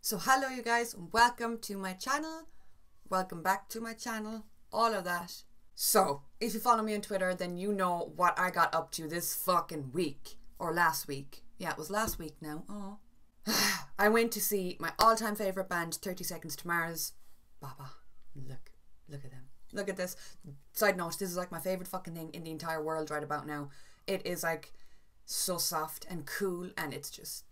So hello you guys, and welcome to my channel, welcome back to my channel, all of that. So, if you follow me on Twitter, then you know what I got up to this fucking week, or last week. Yeah, it was last week now. Oh. I went to see my all-time favourite band, 30 Seconds to Mars. Baba, look at them. Look at this. Side note, this is like my favourite fucking thing in the entire world right about now. It is like so soft and cool, and it's just...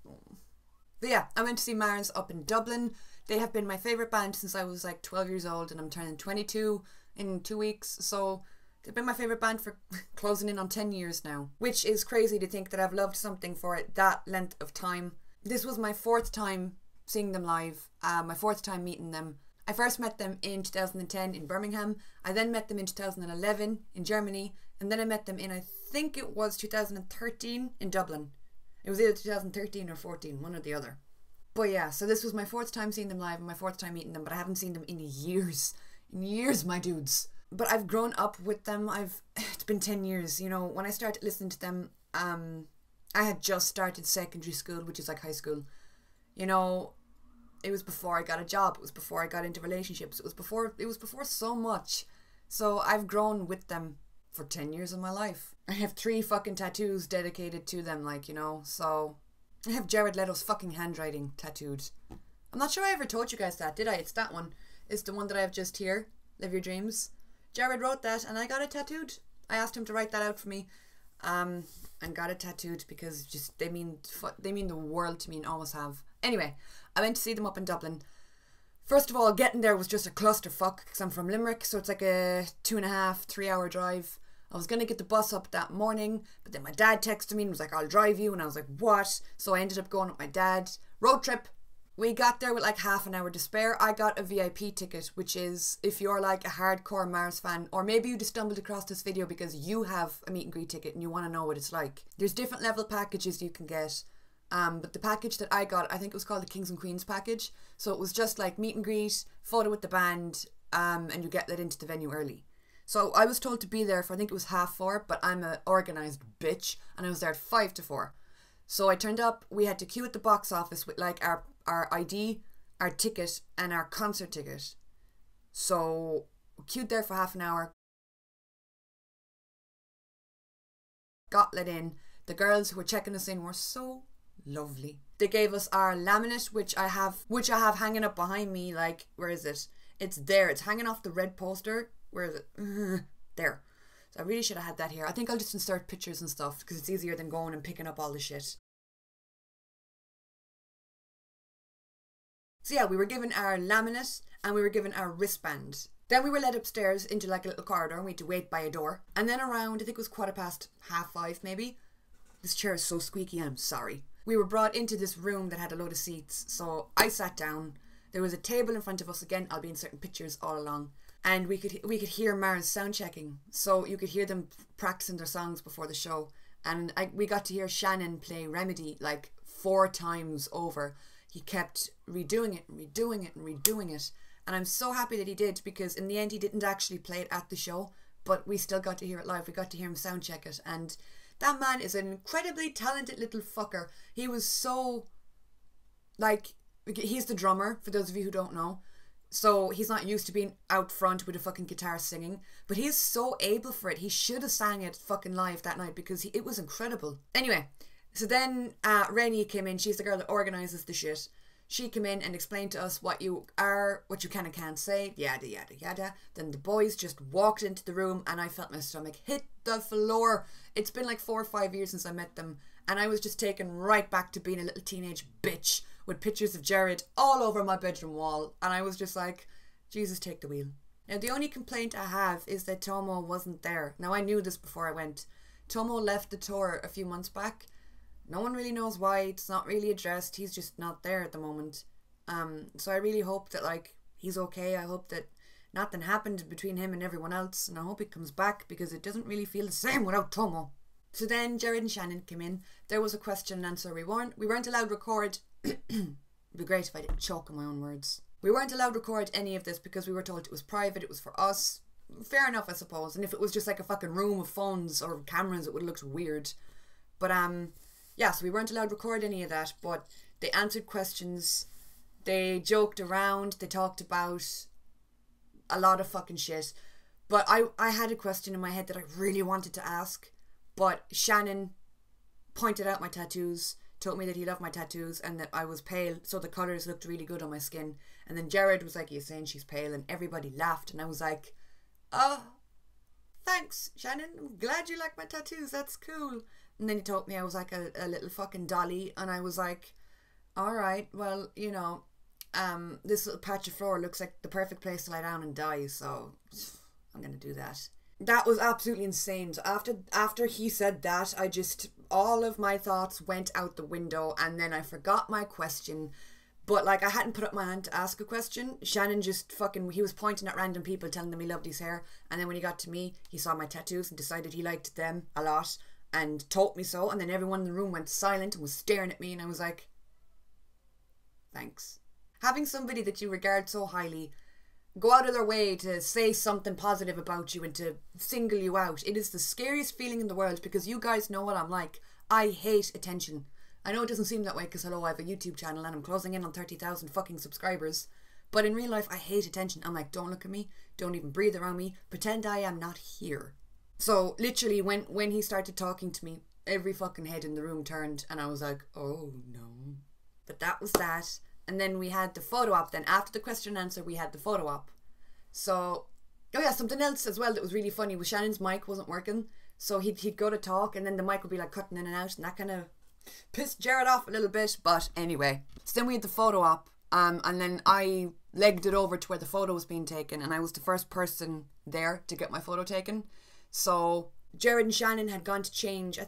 But yeah, I went to see Mars up in Dublin. They have been my favourite band since I was like 12 years old, and I'm turning 22 in 2 weeks. So they've been my favourite band for closing in on 10 years now, which is crazy to think that I've loved something for that length of time. This was my 4th time seeing them live, my 4th time meeting them. I first met them in 2010 in Birmingham. I then met them in 2011 in Germany, and then I met them in, I think it was 2013 in Dublin. It was either 2013 or 14, one or the other. But yeah, so this was my 4th time seeing them live and my 4th time meeting them, but I haven't seen them in years. In years, my dudes. But I've grown up with them. It's been 10 years. You know, when I started listening to them, I had just started secondary school, which is like high school. You know, it was before I got a job. It was before I got into relationships. It was before so much. So I've grown with them for 10 years of my life. I have 3 fucking tattoos dedicated to them, like, you know, so... I have Jared Leto's fucking handwriting tattooed. I'm not sure I ever told you guys that, did I? It's that one. It's the one that I have just here. Live Your Dreams. Jared wrote that and I got it tattooed. I asked him to write that out for me. And got it tattooed because just they mean the world to me and always have. Anyway, I went to see them up in Dublin. First of all, getting there was just a clusterfuck because I'm from Limerick, so it's like a 2.5, 3 hour drive. I was going to get the bus up that morning, but then my dad texted me and was like, I'll drive you. And I was like, what? So I ended up going with my dad. Road trip. We got there with like half an hour to spare. I got a VIP ticket, which is if you're like a hardcore Mars fan, or maybe you just stumbled across this video because you have a meet and greet ticket and you want to know what it's like. There's different level packages you can get. But the package that I got, I think it was called the Kings and Queens package. So it was just like meet and greet, photo with the band, and you get let into the venue early. So I was told to be there for, I think it was 4:30, but I'm an organised bitch, and I was there at 5 to 4. So I turned up, we had to queue at the box office with like our ID, our ticket, and our concert ticket. So we queued there for half an hour. Got let in. The girls who were checking us in were so lovely. They gave us our laminate, which I have hanging up behind me. Like, where is it? It's there. It's hanging off the red poster. Where is it? There. So I really should have had that here. I think I'll just insert pictures and stuff because it's easier than going and picking up all the shit. So yeah, we were given our laminate and we were given our wristband. Then we were led upstairs into like a little corridor and we had to wait by a door. And then around, I think it was 5:15 maybe. This chair is so squeaky, I'm sorry. We were brought into this room that had a load of seats. So I sat down. There was a table in front of us. Again, I'll be inserting pictures all along. And we could hear Mars sound checking, so you could hear them practicing their songs before the show. And we got to hear Shannon play Remedy like 4 times over. He kept redoing it and redoing it and redoing it, and I'm so happy that he did, because in the end he didn't actually play it at the show, but we still got to hear it live. We got to hear him sound check it, and that man is an incredibly talented little fucker. He was so, like, he's the drummer for those of you who don't know. So he's not used to being out front with a fucking guitar singing, but he's so able for it. He should have sang it fucking live that night because it was incredible. Anyway, so then Rennie came in. She's the girl that organises the shit. She came in and explained to us what you are, what you can and can't say, yada yada yada. Then the boys just walked into the room and I felt my stomach hit the floor. It's been like 4 or 5 years since I met them, and I was just taken right back to being a little teenage bitch with pictures of Jared all over my bedroom wall, and I was just like, Jesus, take the wheel. Now the only complaint I have is that Tomo wasn't there. Now I knew this before I went. Tomo left the tour a few months back. No one really knows why. It's not really addressed. He's just not there at the moment. So I really hope that like he's okay. I hope that nothing happened between him and everyone else, and I hope he comes back because it doesn't really feel the same without Tomo. So then Jared and Shannon came in. There was a question and answer. We weren't allowed to record. It'd be great if I didn't choke on my own words. We weren't allowed to record any of this because we were told it was private, it was for us. Fair enough, I suppose. And if it was just like a fucking room of phones or cameras, it would have looked weird. But yeah, so we weren't allowed to record any of that, but they answered questions They joked around. They talked about a lot of fucking shit. But I had a question in my head that I really wanted to ask. But Shannon pointed out my tattoos, told me that he loved my tattoos and that I was pale, so the colours looked really good on my skin. And then Jared was like, "You're saying she's pale?" And everybody laughed. And I was like, "Oh, thanks, Shannon. I'm glad you like my tattoos. That's cool." And then he told me I was like a little fucking dolly. And I was like, alright, well, you know, this little patch of floor looks like the perfect place to lie down and die, so I'm gonna do that. That was absolutely insane. So after he said that, all of my thoughts went out the window, and then I forgot my question. But like, I hadn't put up my hand to ask a question. Shannon just he was pointing at random people, telling them he loved his hair, and then when he got to me, he saw my tattoos and decided he liked them a lot and told me so. And then everyone in the room went silent and was staring at me, and I was like, thanks. Having somebody that you regard so highly go out of their way to say something positive about you and to single you out, it is the scariest feeling in the world, because you guys know what I'm like. I hate attention. I know it doesn't seem that way because, hello, I have a YouTube channel and I'm closing in on 30,000 fucking subscribers. But in real life, I hate attention. I'm like, don't look at me. Don't even breathe around me. Pretend I am not here. So literally when he started talking to me, every fucking head in the room turned and I was like, oh no. But that was that. And then we had the photo op then. After the question and answer, we had the photo op. So, oh yeah, something else as well that was really funny was Shannon's mic wasn't working. So he'd go to talk and then the mic would be like cutting in and out, and that kind of pissed Jared off a little bit. But anyway, so then we had the photo op, and then I legged it over to where the photo was being taken, and I was the first person there to get my photo taken. So Jared and Shannon had gone to change.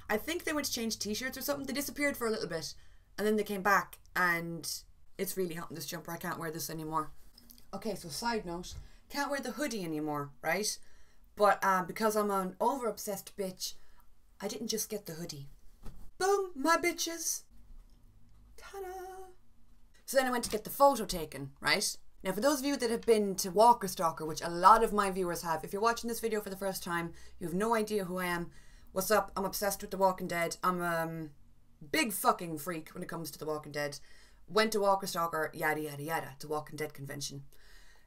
I think they went to change t-shirts or something. They disappeared for a little bit, and then they came back, and it's really hot in this jumper. I can't wear this anymore. Okay, so side note, can't wear the hoodie anymore, right? But because I'm an over-obsessed bitch, I didn't just get the hoodie. Boom, my bitches. Ta-da! So then I went to get the photo taken, right? Now, for those of you that have been to Walker Stalker, which a lot of my viewers have, if you're watching this video for the first time, you have no idea who I am. What's up? I'm obsessed with The Walking Dead. I'm a big fucking freak when it comes to The Walking Dead. Went to Walker Stalker, yada yada yada, to Walking Dead convention.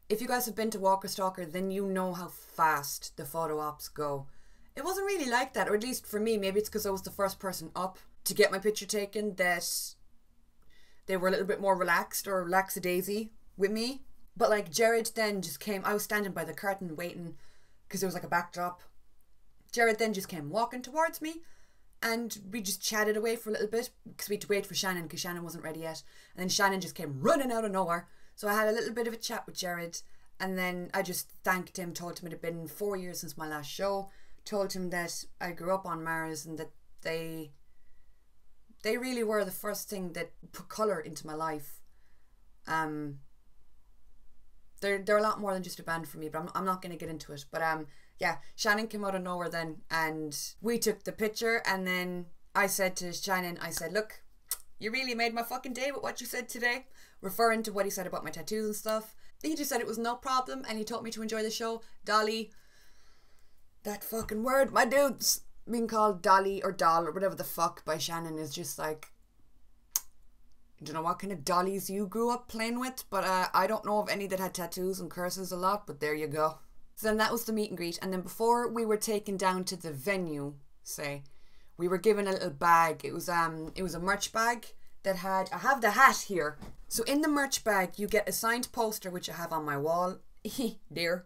If you guys have been to Walker Stalker, then you know how fast the photo ops go. It wasn't really like that, or at least for me. Maybe it's because I was the first person up to get my picture taken that they were a little bit more relaxed or lackadaisy with me. But like Jared then just came. I was standing by the curtain waiting because there was like a backdrop. Jared then just came walking towards me, and we just chatted away for a little bit because we had to wait for Shannon because Shannon wasn't ready yet. And then Shannon just came running out of nowhere. So I had a little bit of a chat with Jared, and then I just thanked him, told him it had been 4 years since my last show, told him that I grew up on Mars and that they really were the first thing that put colour into my life. They're a lot more than just a band for me, but I'm not going to get into it. But yeah, Shannon came out of nowhere then, and we took the picture, and then I said to Shannon, I said, look, you really made my fucking day with what you said today, referring to what he said about my tattoos and stuff. He just said it was no problem, and he told me to enjoy the show. Dolly, that fucking word, my dudes, being called Dolly or Doll or whatever the fuck by Shannon is just like, I don't know what kind of dollies you grew up playing with, but I don't know of any that had tattoos and curses a lot, but there you go. So then that was the meet and greet, and then before we were taken down to the venue, we were given a little bag. It was a merch bag that had, I have the hat here. So in the merch bag, you get a signed poster, which I have on my wall. There.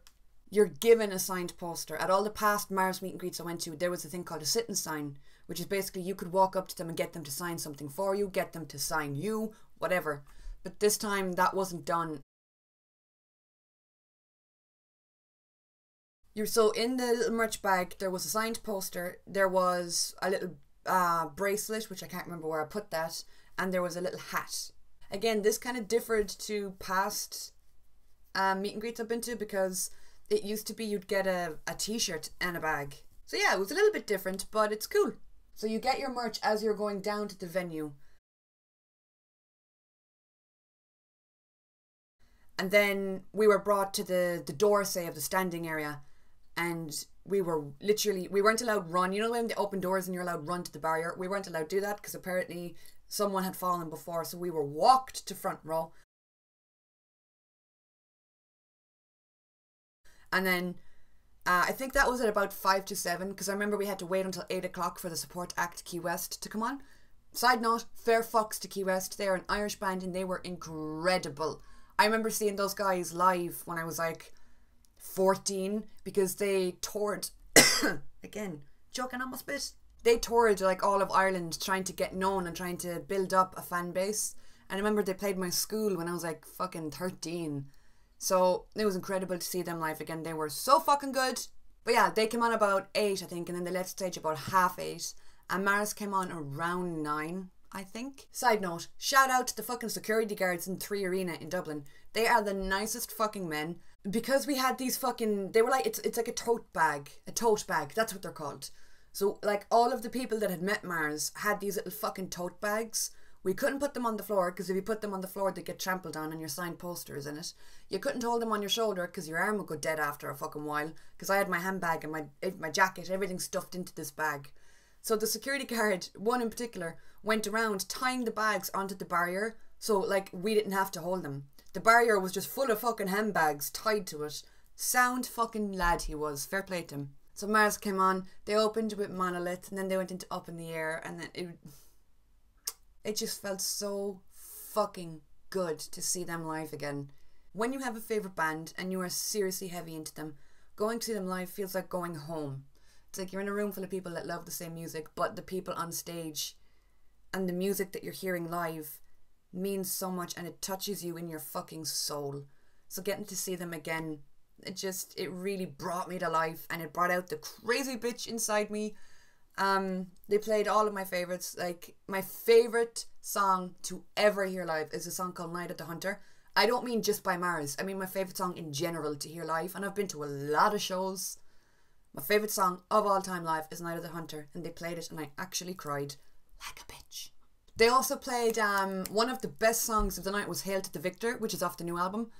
You're given a signed poster. At all the past Mars meet and greets I went to, there was a thing called a sit and sign, which is basically you could walk up to them and get them to sign something for you, get them to sign you, whatever. But this time that wasn't done. So in the little merch bag, there was a signed poster, there was a little bracelet, which I can't remember where I put that, and there was a little hat. Again, this kind of differed to past meet and greets I've been to, because it used to be you'd get a t-shirt and a bag. So yeah, it was a little bit different, but it's cool. So you get your merch as you're going down to the venue. And then we were brought to the door, say, of the standing area. And we weren't allowed run. You know when they open doors and you're allowed run to the barrier? We weren't allowed to do that because apparently someone had fallen before, so we were walked to front row. And then I think that was at about 5 to 7, because I remember we had to wait until 8 o'clock for the support act Key West to come on. Side note, fair fucks to Key West. They're an Irish band and they were incredible. I remember seeing those guys live when I was like 14, because they toured, again, joking on my spit. They toured like all of Ireland trying to get known and trying to build up a fan base. And I remember they played my school when I was like fucking 13. So it was incredible to see them live again. They were so fucking good. But yeah, they came on about 8, I think, and then they left stage about 8:30. And Mars came on around 9, I think. Side note, shout out to the fucking security guards in 3 Arena in Dublin. They are the nicest fucking men. Because we had these fucking, they were like, it's like a tote bag. A tote bag, that's what they're called. So like all of the people that had met Mars had these little fucking tote bags. We couldn't put them on the floor, because if you put them on the floor they'd get trampled on and your signed posters in it. You couldn't hold them on your shoulder because your arm would go dead after a fucking while, because I had my handbag and my jacket, everything stuffed into this bag. So the security guard, one in particular, went around tying the bags onto the barrier, so like we didn't have to hold them. The barrier was just full of fucking handbags tied to it. Sound fucking lad he was, fair play to him. So Mars came on, they opened with Monolith, and then they went into Up in the Air, and then it just felt so fucking good to see them live again. When you have a favourite band and you are seriously heavy into them, going to see them live feels like going home. It's like you're in a room full of people that love the same music, but the people on stage and the music that you're hearing live means so much, and it touches you in your fucking soul. So getting to see them again, it really brought me to life, and it brought out the crazy bitch inside me. They played all of my favourites. Like, my favourite song to ever hear live is a song called Night at the Hunter. I don't mean just by Mars, I mean my favourite song in general to hear live, and I've been to a lot of shows. My favourite song of all time live is Night of the Hunter, and they played it and I actually cried like a bitch. They also played, one of the best songs of the night was Hail to the Victor, which is off the new album.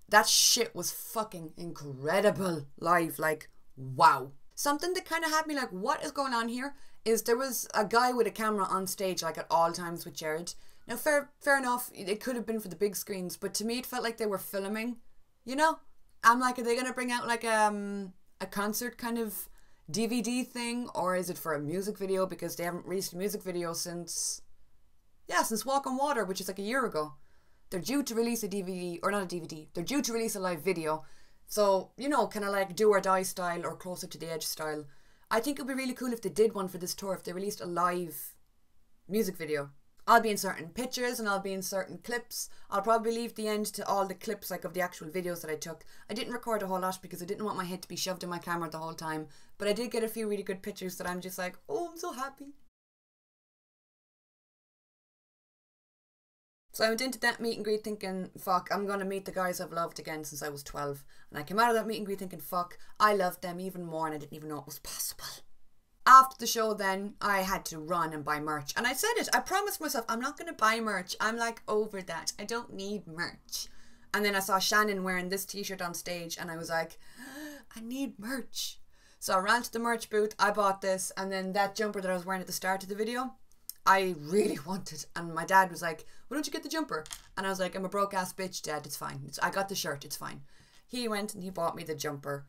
That shit was fucking incredible live, like, wow. Something that kind of had me like, what is going on here, is there was a guy with a camera on stage like at all times with Jared. Now fair enough, it could have been for the big screens, but to me it felt like they were filming, you know? I'm like, are they going to bring out like a concert kind of DVD thing, or is it for a music video, because they haven't released a music video since Walk on Water, which is like a year ago. They're due to release a DVD, or not a DVD, they're due to release a live video. So, you know, kind of like Do or Die style or Closer to the Edge style. I think it would be really cool if they did one for this tour, if they released a live music video. I'll be inserting pictures and I'll be inserting clips. I'll probably leave the end to all the clips like of the actual videos that I took. I didn't record a whole lot because I didn't want my head to be shoved in my camera the whole time. But I did get a few really good pictures that I'm just like, oh, I'm so happy. So I went into that meet and greet thinking, fuck, I'm going to meet the guys I've loved again since I was 12. And I came out of that meet and greet thinking, fuck, I loved them even more and I didn't even know it was possible. After the show then, I had to run and buy merch. And I said it, I promised myself, I'm not going to buy merch. I'm like over that. I don't need merch. And then I saw Shannon wearing this t-shirt on stage and I was like, I need merch. So I ran to the merch booth, I bought this, and then that jumper that I was wearing at the start of the video, I really wanted, and my dad was like, why don't you get the jumper? And I was like, I'm a broke ass bitch, Dad, it's fine. I got the shirt, it's fine. He went and he bought me the jumper.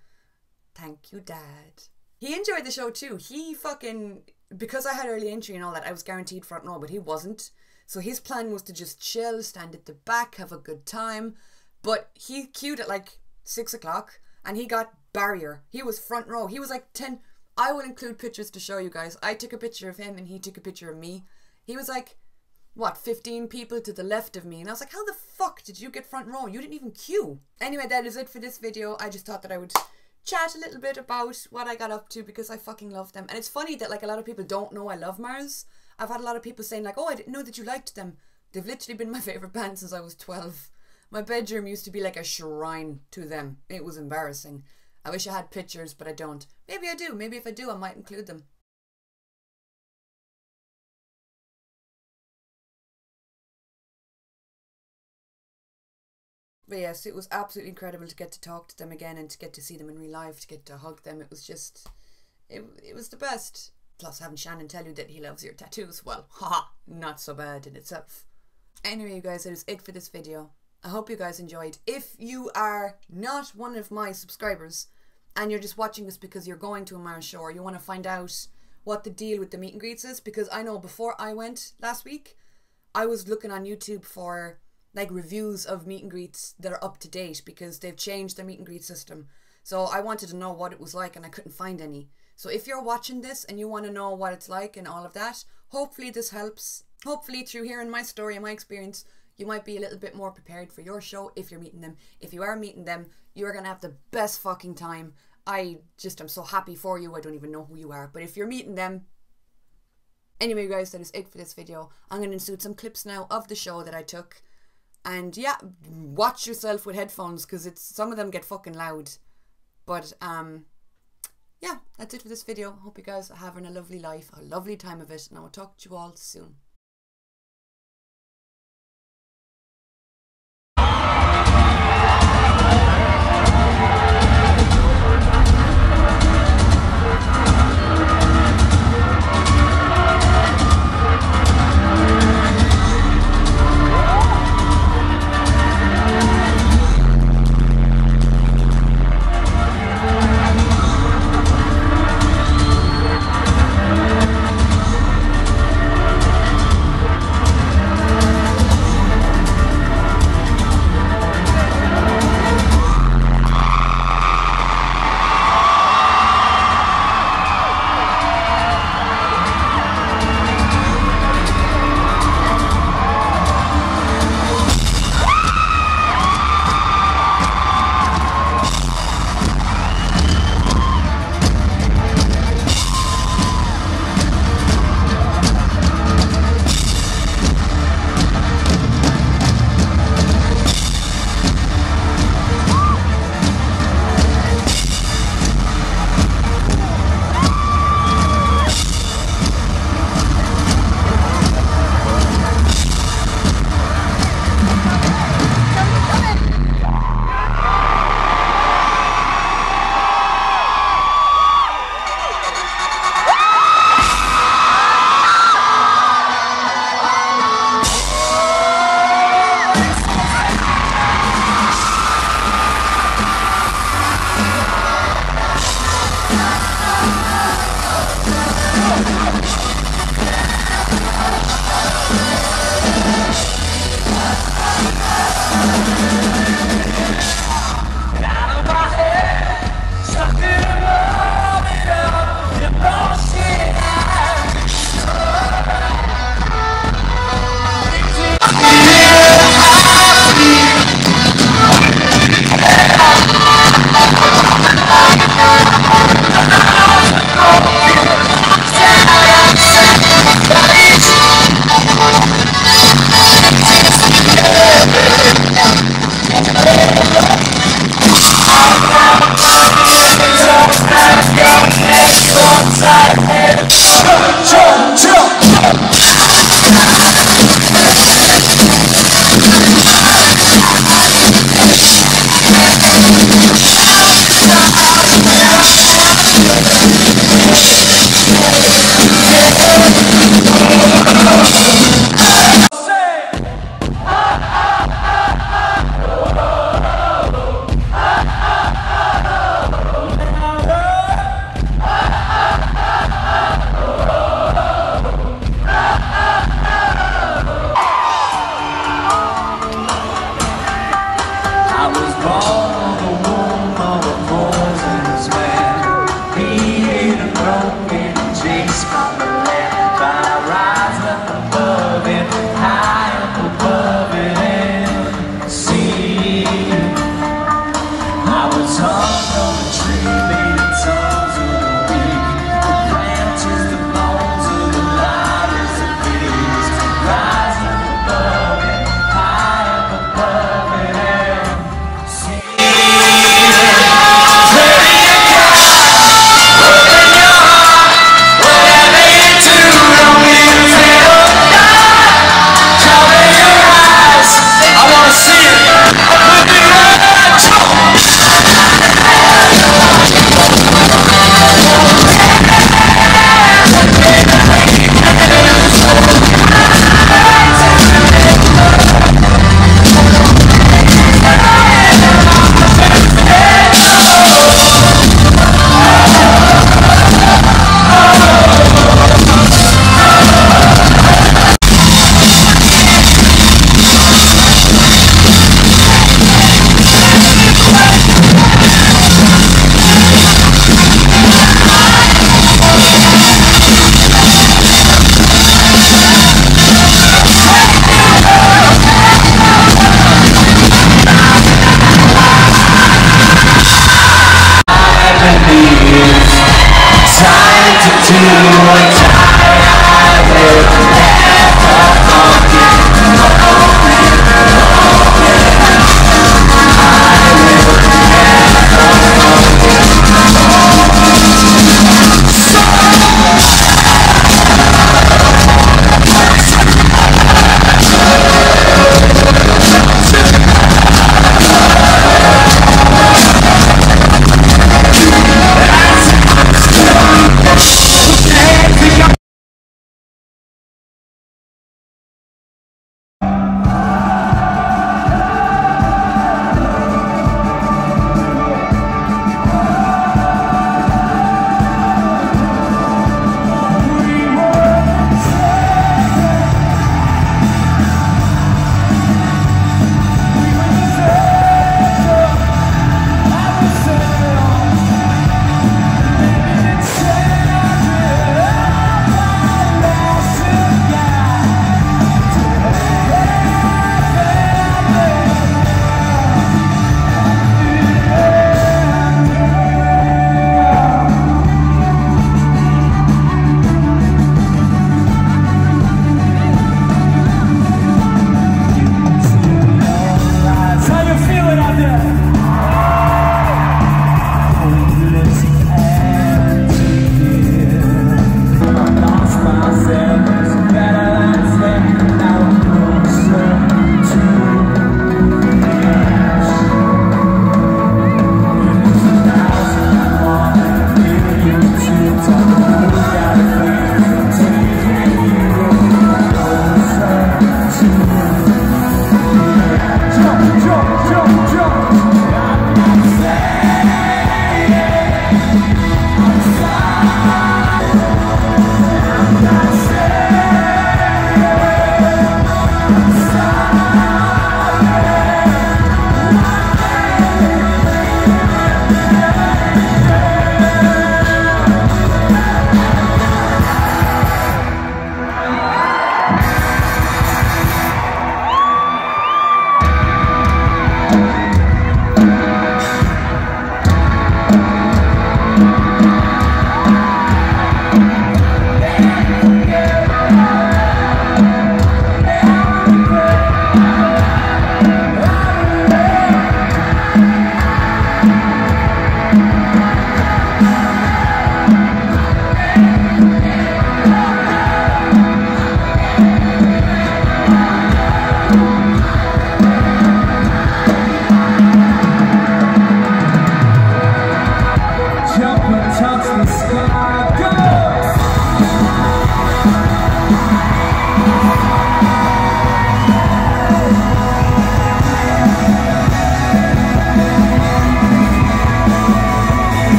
Thank you, Dad. He enjoyed the show too. He fucking, because I had early entry and all that, I was guaranteed front row, but he wasn't. So his plan was to just chill, stand at the back, have a good time. But he queued at like 6 o'clock and he got barrier. He was front row. He was like 10. I will include pictures to show you guys. I took a picture of him and he took a picture of me. He was like, what, 15 people to the left of me. And I was like, how the fuck did you get front row? You didn't even queue. Anyway, that is it for this video. I just thought that I would chat a little bit about what I got up to because I fucking love them. And it's funny that like a lot of people don't know I love Mars. I've had a lot of people saying like, oh, I didn't know that you liked them. They've literally been my favourite band since I was 12. My bedroom used to be like a shrine to them. It was embarrassing. I wish I had pictures, but I don't. Maybe I do. Maybe if I do, I might include them. But yes, it was absolutely incredible to get to talk to them again and to get to see them in real life, to get to hug them. It was just, it was the best. Plus, having Shannon tell you that he loves your tattoos, well, haha, not so bad in itself. Anyway, you guys, that is it for this video. I hope you guys enjoyed. If you are not one of my subscribers and you're just watching this because you're going to a Mars show or you want to find out what the deal with the meet and greets is, because I know before I went last week, I was looking on YouTube for like reviews of meet and greets that are up to date because they've changed their meet and greet system. So I wanted to know what it was like and I couldn't find any. So if you're watching this and you want to know what it's like and all of that, hopefully this helps. Hopefully through hearing my story and my experience, you might be a little bit more prepared for your show if you're meeting them. If you are meeting them, you are going to have the best fucking time. I'm so happy for you. I don't even know who you are. But if you're meeting them... Anyway, guys, that is it for this video. I'm going to insert some clips now of the show that I took. And yeah, watch yourself with headphones because some of them get fucking loud. But yeah, that's it for this video. Hope you guys are having a lovely life, a lovely time of it. And I will talk to you all soon.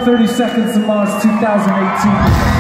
30 Seconds to Mars 2018.